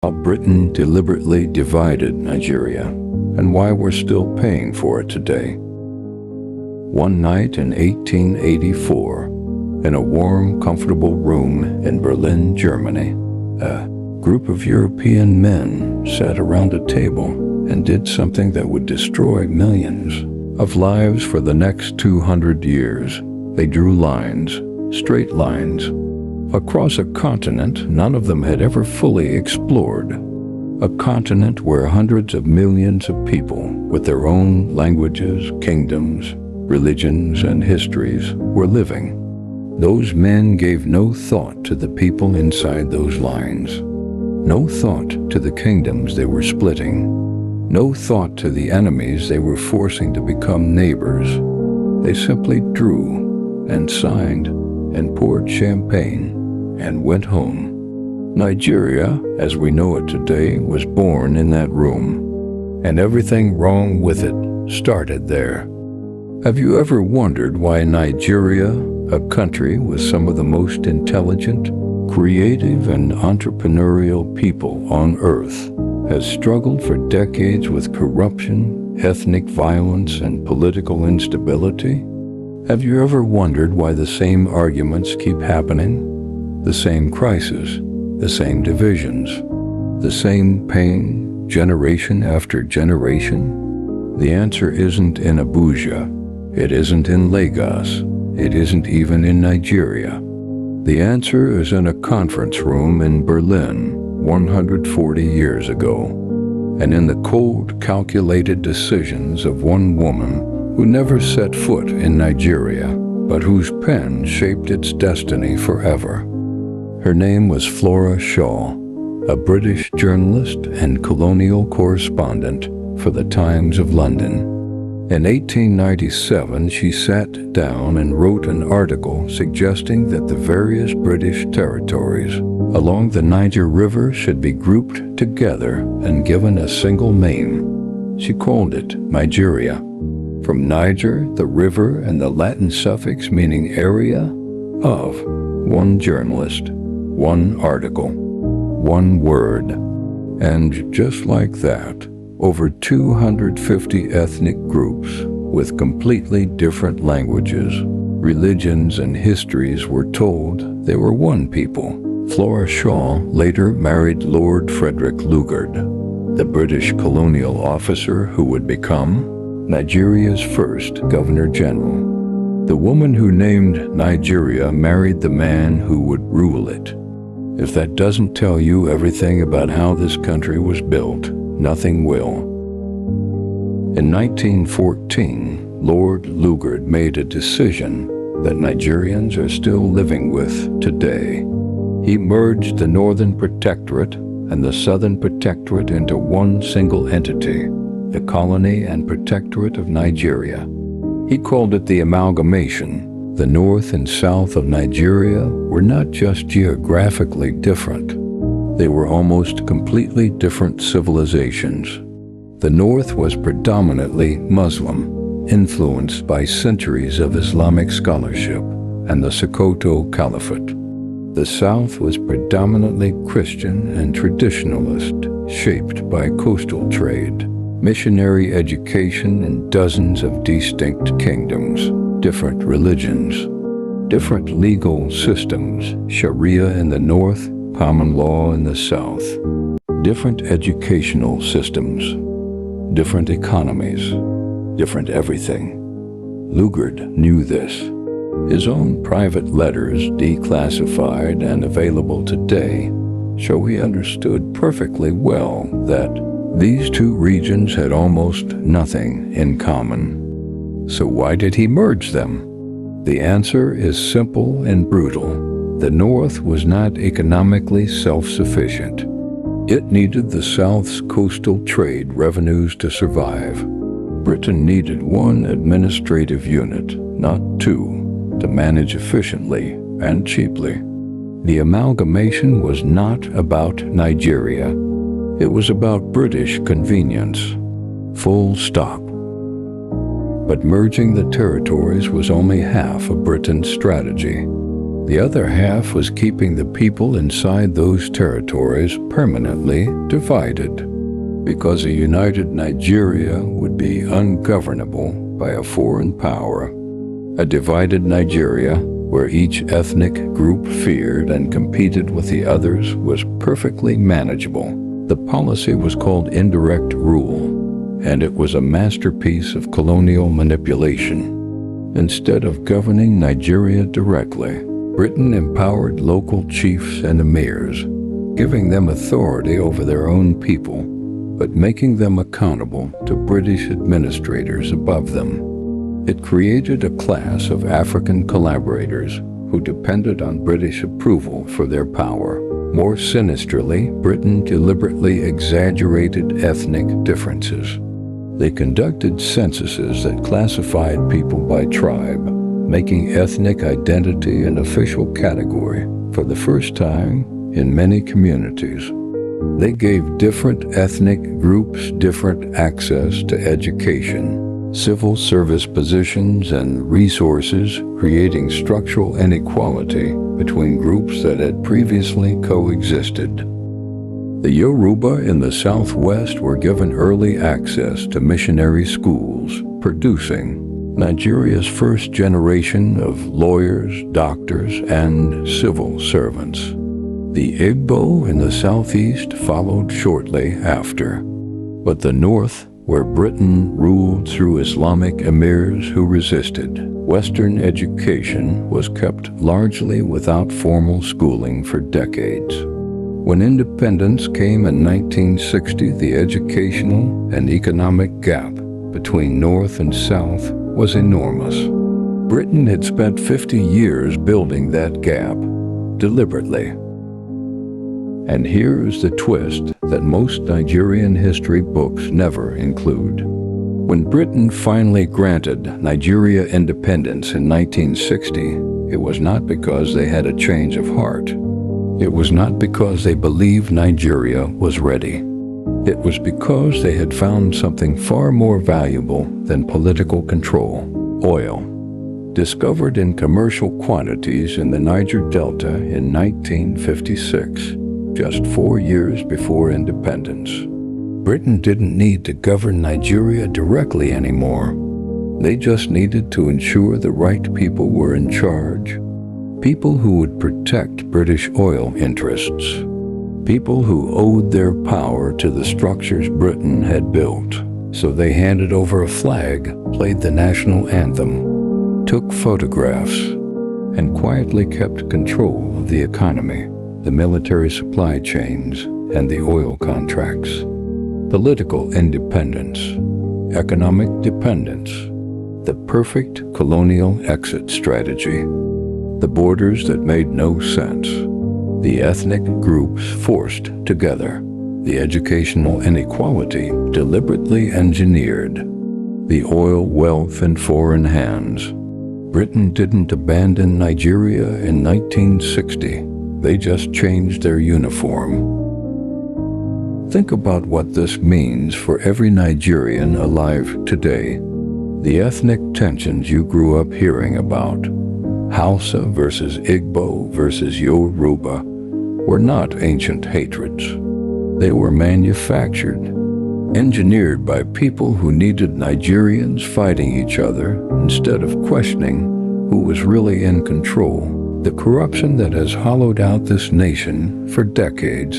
How Britain deliberately divided Nigeria, and why we're still paying for it today. One night in 1884, in a warm, comfortable room in Berlin, Germany, a group of European men sat around a table and did something that would destroy millions of lives for the next 200 years. They drew lines, straight lines, across a continent none of them had ever fully explored. A continent where hundreds of millions of people, with their own languages, kingdoms, religions, and histories, were living. Those men gave no thought to the people inside those lines, no thought to the kingdoms they were splitting, no thought to the enemies they were forcing to become neighbors. They simply drew and signed and poured champagne and went home. Nigeria, as we know it today, was born in that room, and everything wrong with it started there. Have you ever wondered why Nigeria, a country with some of the most intelligent, creative, and entrepreneurial people on earth, has struggled for decades with corruption, ethnic violence, and political instability? Have you ever wondered why the same arguments keep happening? The same crises, the same divisions, the same pain, generation after generation? The answer isn't in Abuja. It isn't in Lagos. It isn't even in Nigeria. The answer is in a conference room in Berlin 140 years ago, and in the cold, calculated decisions of one woman who never set foot in Nigeria, but whose pen shaped its destiny forever. Her name was Flora Shaw, a British journalist and colonial correspondent for the Times of London. In 1897, she sat down and wrote an article suggesting that the various British territories along the Niger River should be grouped together and given a single name. She called it Nigeria, from Niger, the river, and the Latin suffix meaning area of. One journalist, one article, one word. And just like that, over 250 ethnic groups with completely different languages, religions, and histories were told they were one people. Flora Shaw later married Lord Frederick Lugard, the British colonial officer who would become Nigeria's first Governor General. The woman who named Nigeria married the man who would rule it. If that doesn't tell you everything about how this country was built, nothing will. In 1914, Lord Lugard made a decision that Nigerians are still living with today. He merged the Northern Protectorate and the Southern Protectorate into one single entity, the Colony and Protectorate of Nigeria. He called it the amalgamation. The north and south of Nigeria were not just geographically different. They were almost completely different civilizations. The north was predominantly Muslim, influenced by centuries of Islamic scholarship and the Sokoto Caliphate. The south was predominantly Christian and traditionalist, shaped by coastal trade, missionary education, and dozens of distinct kingdoms, different religions, different legal systems, Sharia in the north, common law in the south, different educational systems, different economies, different everything. Lugard knew this. His own private letters, declassified and available today, show he understood perfectly well that these two regions had almost nothing in common. So why did he merge them? The answer is simple and brutal. The North was not economically self-sufficient. It needed the South's coastal trade revenues to survive. Britain needed one administrative unit, not two, to manage efficiently and cheaply. The amalgamation was not about Nigeria. It was about British convenience. Full stop. But merging the territories was only half of Britain's strategy. The other half was keeping the people inside those territories permanently divided, because a united Nigeria would be ungovernable by a foreign power. A divided Nigeria, where each ethnic group feared and competed with the others, was perfectly manageable. The policy was called indirect rule, and it was a masterpiece of colonial manipulation. Instead of governing Nigeria directly, Britain empowered local chiefs and emirs, giving them authority over their own people, but making them accountable to British administrators above them. It created a class of African collaborators who depended on British approval for their power. More sinisterly, Britain deliberately exaggerated ethnic differences. They conducted censuses that classified people by tribe, making ethnic identity an official category for the first time in many communities. They gave different ethnic groups different access to education, civil service positions, and resources, creating structural inequality between groups that had previously coexisted. The Yoruba in the Southwest were given early access to missionary schools, producing Nigeria's first generation of lawyers, doctors, and civil servants. The Igbo in the Southeast followed shortly after, but the North, where Britain ruled through Islamic emirs who resisted, Western education was kept largely without formal schooling for decades. When independence came in 1960, the educational and economic gap between North and South was enormous. Britain had spent 50 years building that gap, deliberately. And here's the twist that most Nigerian history books never include. When Britain finally granted Nigeria independence in 1960, it was not because they had a change of heart. It was not because they believed Nigeria was ready. It was because they had found something far more valuable than political control: oil. Discovered in commercial quantities in the Niger Delta in 1956, just 4 years before independence. Britain didn't need to govern Nigeria directly anymore. They just needed to ensure the right people were in charge. People who would protect British oil interests. People who owed their power to the structures Britain had built. So they handed over a flag, played the national anthem, took photographs, and quietly kept control of the economy, the military supply chains, and the oil contracts. Political independence, economic dependence, the perfect colonial exit strategy. The borders that made no sense, the ethnic groups forced together, the educational inequality deliberately engineered, the oil wealth in foreign hands. Britain didn't abandon Nigeria in 1960. They just changed their uniform. Think about what this means for every Nigerian alive today. The ethnic tensions you grew up hearing about, Hausa versus Igbo versus Yoruba, were not ancient hatreds. They were manufactured, engineered by people who needed Nigerians fighting each other instead of questioning who was really in control. The corruption that has hollowed out this nation for decades,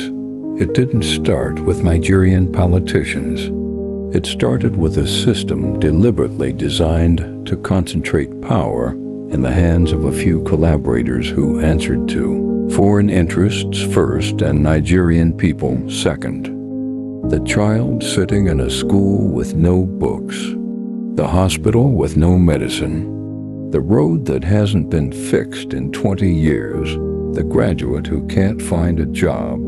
it didn't start with Nigerian politicians. It started with a system deliberately designed to concentrate power in the hands of a few collaborators who answered to foreign interests first and Nigerian people second. The child sitting in a school with no books, the hospital with no medicine, the road that hasn't been fixed in 20 years, the graduate who can't find a job,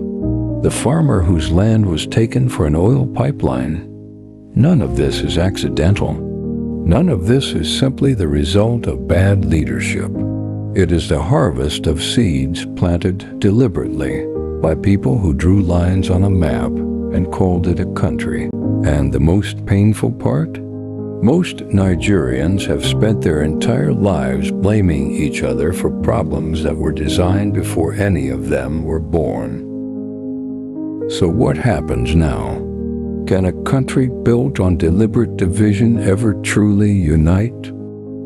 the farmer whose land was taken for an oil pipeline. None of this is accidental. None of this is simply the result of bad leadership. It is the harvest of seeds planted deliberately by people who drew lines on a map and called it a country. And the most painful part? Most Nigerians have spent their entire lives blaming each other for problems that were designed before any of them were born. So what happens now? Can a country built on deliberate division ever truly unite?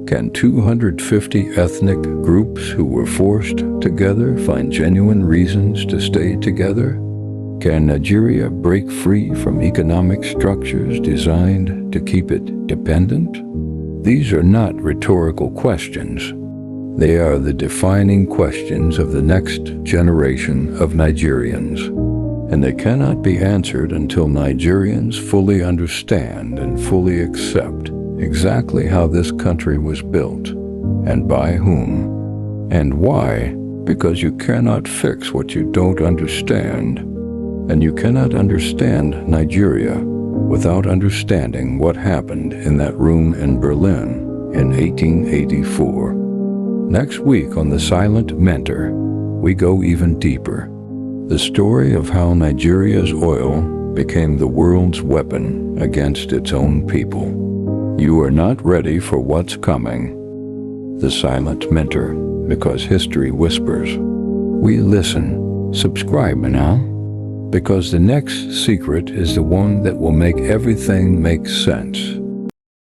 Can 250 ethnic groups who were forced together find genuine reasons to stay together? Can Nigeria break free from economic structures designed to keep it dependent? These are not rhetorical questions. They are the defining questions of the next generation of Nigerians. And they cannot be answered until Nigerians fully understand and fully accept exactly how this country was built, and by whom, and why. Because you cannot fix what you don't understand, and you cannot understand Nigeria without understanding what happened in that room in Berlin in 1884. Next week on The Silent Mentor, we go even deeper. The story of how Nigeria's oil became the world's weapon against its own people. You are not ready for what's coming. The Silent Mentor, because history whispers. We listen. Subscribe now, because the next secret is the one that will make everything make sense.